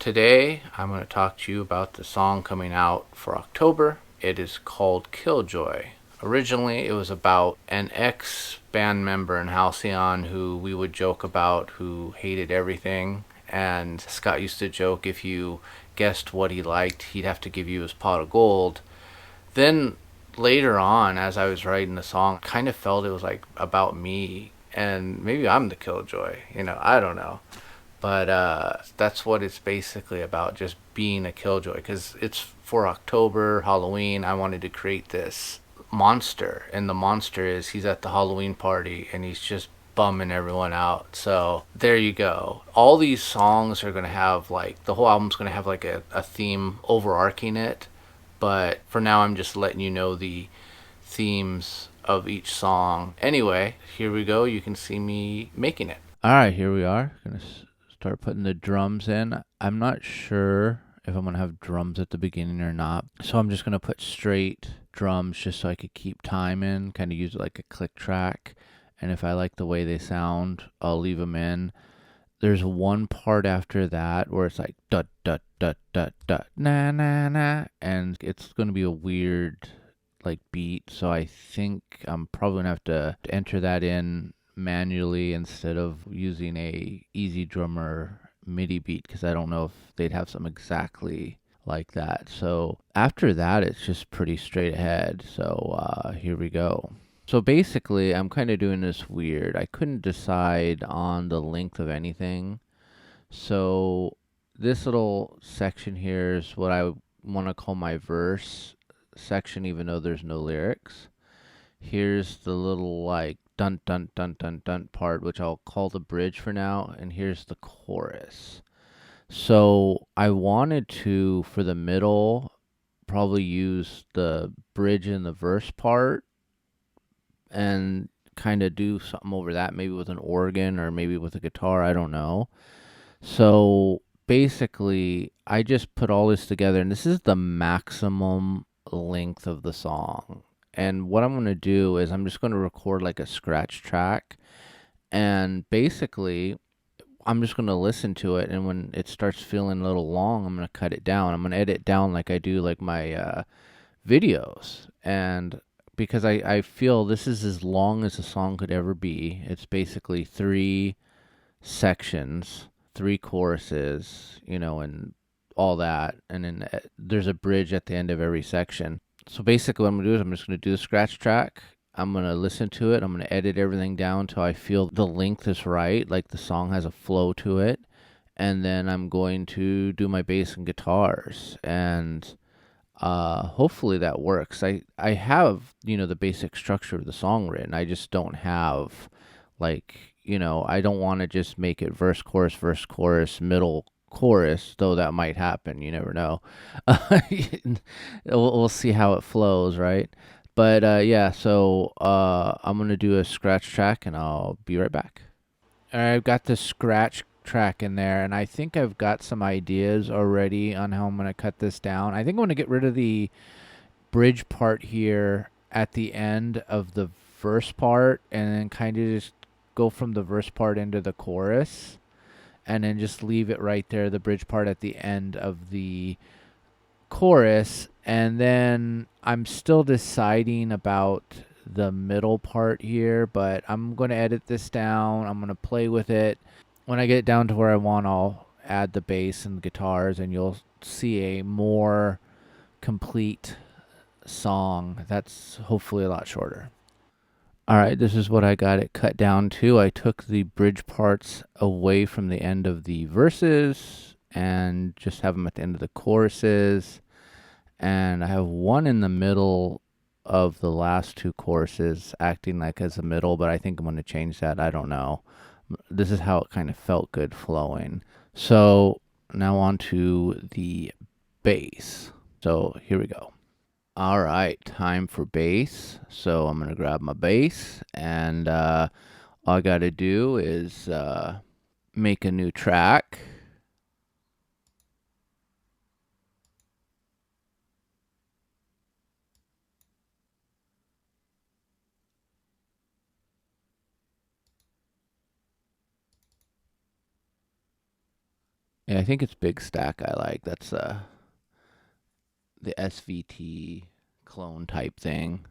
Today, I'm going to talk to you about the song coming out for October. It is called Killjoy. Originally, it was about an ex band member in Halcyon who we would joke about, who hated everything. And Scott used to joke if you guessed what he liked, he'd have to give you his pot of gold. Then later on, as I was writing the song, I kind of felt it was like about me. And maybe I'm the Killjoy, I don't know. But that's what it's basically about, just being a killjoy. Because it's for October, Halloween. I wanted to create this monster. And the monster is he's at the Halloween party and he's just bumming everyone out. So there you go. All these songs are going to have, like, the whole album's going to have, like, a theme overarching it. But for now, I'm just letting you know the themes of each song. Anyway, here we go. You can see me making it. All right, here we are. Gonna start putting the drums in. I'm not sure if I'm going to have drums at the beginning or not. So I'm just going to put straight drums just so I could keep time in, kind of use it like a click track. And if I like the way they sound, I'll leave them in. There's one part after that where it's like dut dut dut dut dut na na na, and it's going to be a weird like beat. So I think I'm probably going to have to enter that in manually instead of using a easy drummer MIDI beat, because I don't know if they'd have something exactly like that. So after that, it's just pretty straight ahead. So here we go. So basically, I'm kind of doing this weird. I couldn't decide on the length of anything. So this little section here is what I want to call my verse section, even though there's no lyrics. Here's the little like dun dun dun dun dun part, which I'll call the bridge for now, and here's the chorus. So I wanted to, for the middle, probably use the bridge in the verse part and kind of do something over that, maybe with an organ or maybe with a guitar, I don't know. So basically, I just put all this together, and this is the maximum length of the song. And what I'm going to do is I'm just going to record like a scratch track, and basically I'm just going to listen to it, and when it starts feeling a little long, I'm going to cut it down. I'm going to edit down like I do like my videos. And because I feel this is as long as a song could ever be. It's basically 3 sections, 3 choruses, and all that. And then there's a bridge at the end of every section. So basically what I'm going to do is I'm just going to do the scratch track. I'm going to listen to it. I'm going to edit everything down until I feel the length is right, like the song has a flow to it. And then I'm going to do my bass and guitars. And hopefully that works. I have, the basic structure of the song written. I just don't have, like, I don't want to just make it verse, chorus, middle, chorus, though that might happen. You never know. We'll see how it flows, right? But yeah, so I'm going to do a scratch track and I'll be right back. All right, I've got the scratch track in there, and I think I've got some ideas already on how I'm going to cut this down. I think I'm going to get rid of the bridge part here at the end of the verse part, and then kind of just go from the verse part into the chorus, and then just leave it right there, the bridge part at the end of the chorus. And then I'm still deciding about the middle part here, but I'm going to edit this down. I'm going to play with it. When I get it down to where I want, I'll add the bass and the guitars, and you'll see a more complete song that's hopefully a lot shorter. All right, this is what I got it cut down to. I took the bridge parts away from the end of the verses and just have them at the end of the choruses. And I have one in the middle of the last 2 choruses acting like as a middle, but I think I'm going to change that. I don't know. This is how it kind of felt good flowing. So now on to the bass. So here we go. All right, time for bass. So I'm going to grab my bass, and all I got to do is make a new track. Yeah, I think it's Big Stack I like. That's the SVT clone type thing.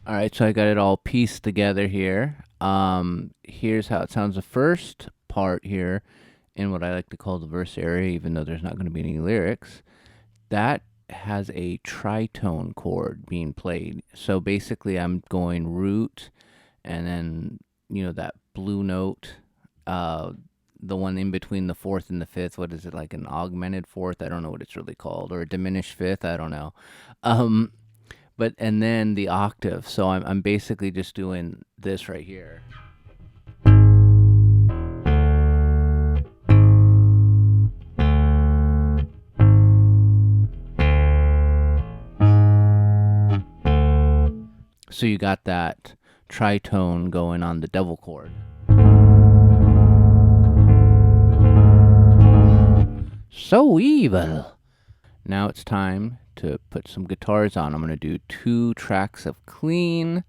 All right, so I got it all pieced together here. Here's how it sounds. The first part here, in what I like to call the verse area, even though there's not going to be any lyrics, that has a tritone chord being played. So basically, I'm going root, and then that blue note, uh, the one in between the fourth and the fifth. What is it, like an augmented fourth? I don't know what it's really called, or a diminished fifth. I don't know. Um, but and then the octave. So I'm basically just doing this right here. So you got that tritone going on the double chord. So evil. Now it's time to put some guitars on. I'm going to do 2 tracks of clean,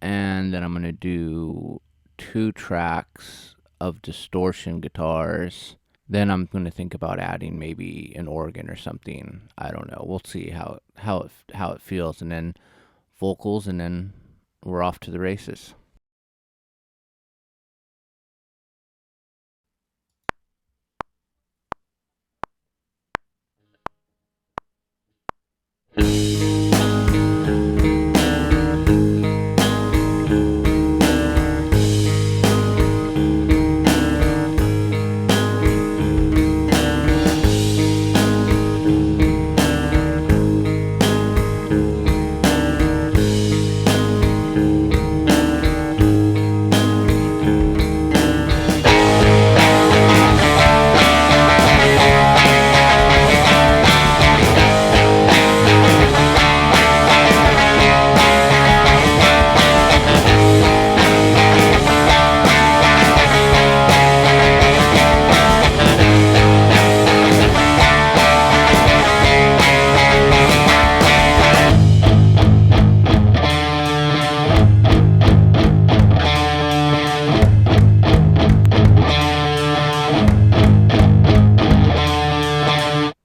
and then I'm going to do 2 tracks of distortion guitars. Then I'm going to think about adding maybe an organ or something. I don't know. We'll see how it feels, and then vocals, and then we're off to the races.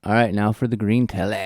All right, now for the green telly.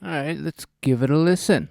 All right, let's give it a listen.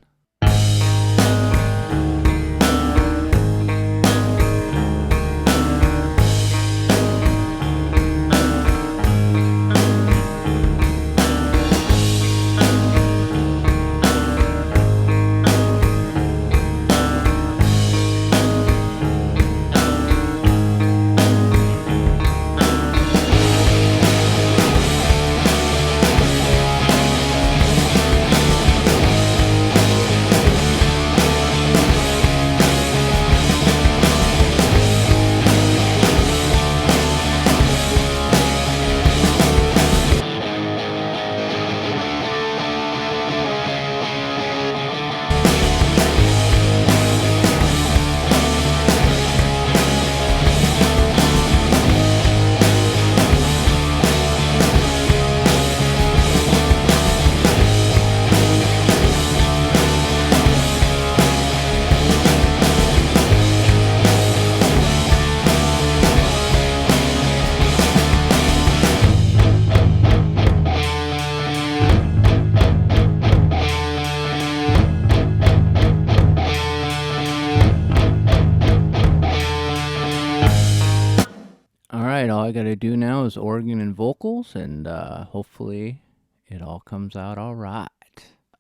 right, all I gotta do now is organ and vocals, and hopefully it all comes out all right.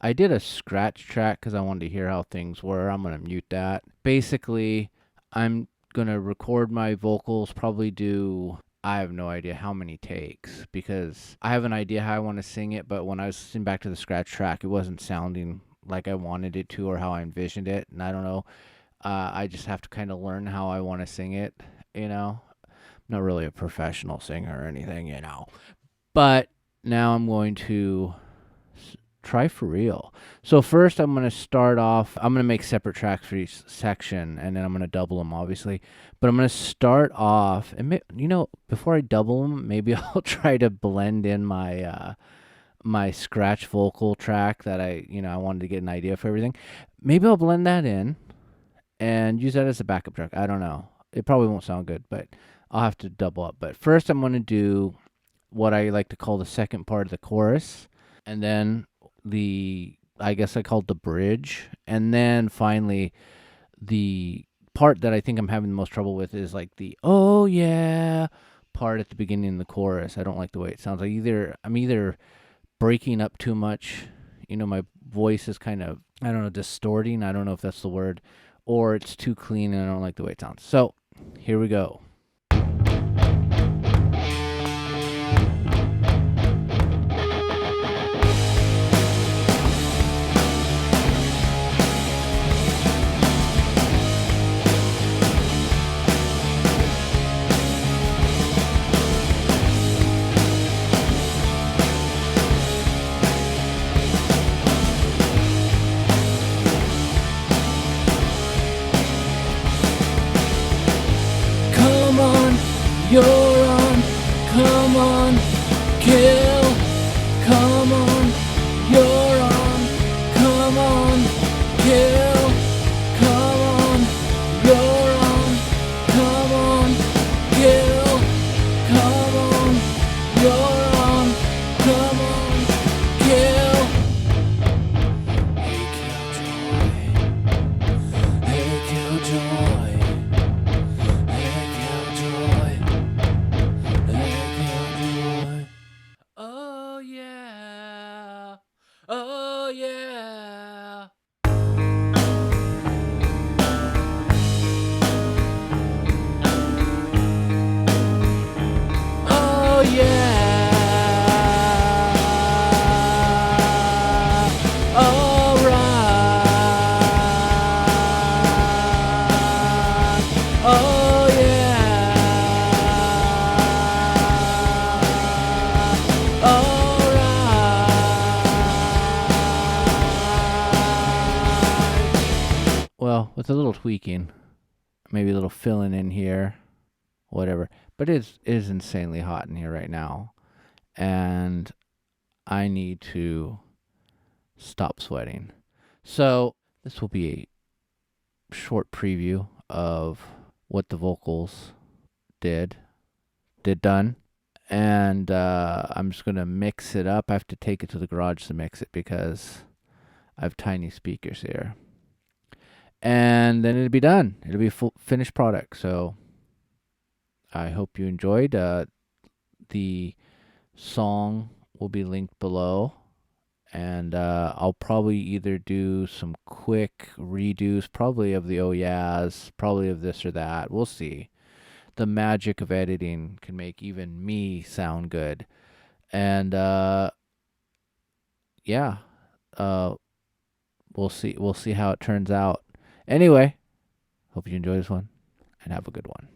I did a scratch track because I wanted to hear how things were. I'm gonna mute that. Basically, I'm gonna record my vocals, probably do, I have no idea how many takes, because I have an idea how I want to sing it, but when I was listening back to the scratch track, it wasn't sounding like I wanted it to or how I envisioned it, and I don't know. I just have to kind of learn how I want to sing it, you know. I'm not really a professional singer or anything, you know. But now I'm going to try for real. So first I'm going to start off, I'm going to make separate tracks for each section, and then I'm going to double them, obviously. But I'm going to start off, and before I double them, maybe I'll try to blend in my scratch vocal track that I wanted to get an idea for everything. Maybe I'll blend that in and use that as a backup track. I don't know. It probably won't sound good, but I'll have to double up. But first I'm going to do what I like to call the second part of the chorus, and then I guess I called the bridge, and then finally the part that I think I'm having the most trouble with is like the "oh yeah" part at the beginning of the chorus. I don't like the way it sounds. I'm either breaking up too much, my voice is kind of, I don't know, distorting. I don't know if that's the word, or it's too clean and I don't like the way it sounds. So here we go. You're on, come on, kill, come on, you're on, come on, kill, come on, you're on, come on, kill, come on, you're on, come on, kill. Hey Killjoy, hey Killjoy. Oh yeah, oh yeah. Oh yeah, all right. Oh yeah, all right. Well, with a little tweaking, maybe a little filling in here, whatever. But it is insanely hot in here right now, and I need to stop sweating. So this will be a short preview of what the vocals done, and I'm just gonna mix it up. I have to take it to the garage to mix it because I have tiny speakers here, and then it'll be done. It'll be a full finished product. So I hope you enjoyed. The song will be linked below, and I'll probably either do some quick redos, probably of the oh yeahs, probably of this or that. We'll see. The magic of editing can make even me sound good. And yeah, we'll see how it turns out. Anyway, hope you enjoy this one and have a good one.